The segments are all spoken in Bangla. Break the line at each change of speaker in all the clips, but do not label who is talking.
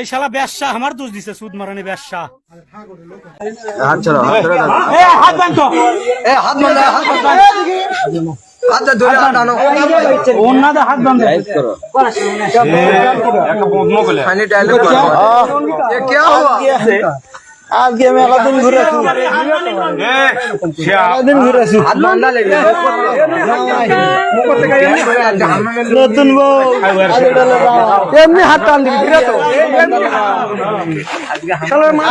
এই শালা ব্যবসা আমার দোষ দিছে, সুদ মারানি ব্যবসা।
হাত ছাড়ো, হাত ধরে দাও।
হাত বাঁধো,
হাত বাঁধো, হাত ধরে টানো।
ওনাদের হাত বাঁধো।
ফাইনালি ডায়লগ করো। ये क्या हुआ?
আজকে আমি আলাদিন ঘুরে আসি, আলাদিন ঘুরে আসি।
হাত বাঁধা লেগে
নতুন বউ এমনি হাত টান দিবি ঠিক আছে?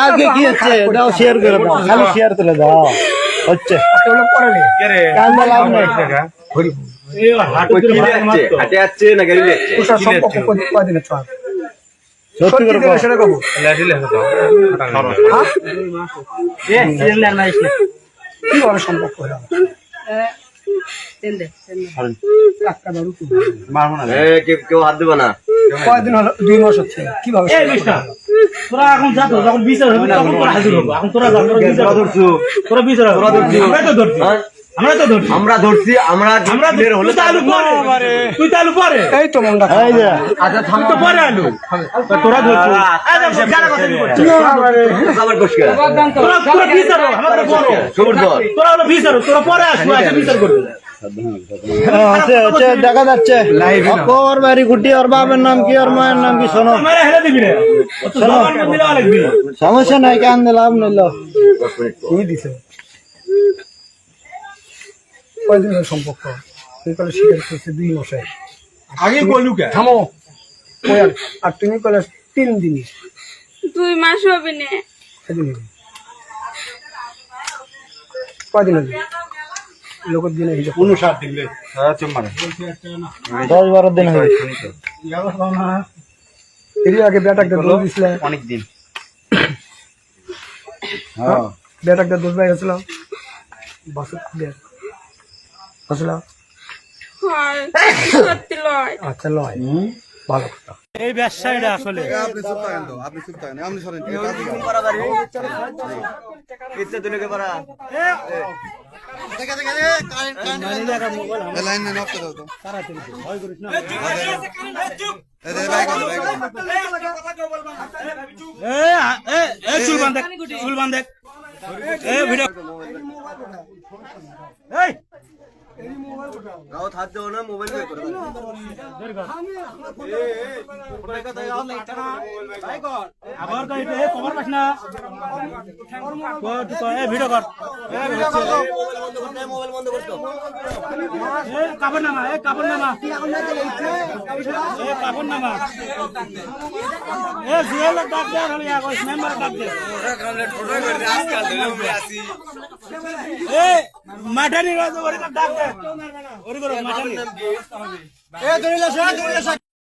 আজকে কি হচ্ছে দাও, শেয়ার করে দাও, খালি শেয়ার তুলে দাও হচ্ছে। কান্দা লাভ নাই।
হাটে যাচ্ছে না গাড়ি যাচ্ছে?
সত্যি করে বল।
কি বড় সম্পর্ক হলো?
কেউ হাত দেবে না।
কয়দিন হলো? 2 মাস হচ্ছে। কিভাবে
তোরা এখন যা তো, যখন বিচার হবে তখন তোরা হাজির হবো। এখন তোরা যা, তোরা বিচার
ধরছু,
তোরা বিচার হবে। আমরা তো ধরছি, আমরা তো ধরছি,
আমরা ধরছি, আমরা হলে
তুই তালু পরে
এই তো মনটা
এই যে
আচ্ছা থামো
তো পরে আলু তোরা ধরছি।
আবার বসকে
তোরা তোরা বিচার হবে, আমাদের বড়
সবুর ধর
তোরা হলো বিচার হবে, তোরা পরে আসবো, এসে বিচার করবি।
দেখা যাচ্ছে ওর বাড়ি গুটি, ওর বাবার নাম কি, ওর মায়ের নাম কি, শোনো।
আমার হেলে দিবি রে, ও তো জবান মন দিলে লাগবি।
সমস্যা নাই, কান দিলাম নিল।
কি দিছে? কয়দিন হলো সম্পর্ক? তুই কলে স্বীকার করছিস 2 মাসে।
আগে বলু কে
থামো। কই আর তুমি কলে 3 দিন।
2 মাস হবে না।
কয়দিন হলো? লোকের দিনে
59 দিন রে।
10-12 দিন হয়ে
এর আগে বেটাকে দোষ দিছিলে।
অনেক দিন।
হ্যাঁ বেটাকে দোষ পাই গেছিল। বাস দে আসলে
হয় সত্যি লয়।
আচ্ছা লয়, ভালো কথা।
এই ব্যবসায়টা আসলে
আপনি চুপ থাকেন তো, আপনি চুপ থাকেন, আপনি সরেন।
ইচ্ছে তুলে পারা
লাইন না নষ্ট দাও তো।
চুল বান্ধে, চুল বান্ধে, ভিডিও এই
গাও হাত দেও না, মোবাইল বের করে
আবার কই রে, খবর পাস না? ভিডিও কর,
মোবাইল বন্ধ করতো।
কাপড় নামা, কাপড় নামা, কাপড় নামা। জুয়েল ডাক দে, আর মেম্বার ডাক দে। মাঠানি ডাক দে, ওরে করে মাঠানি।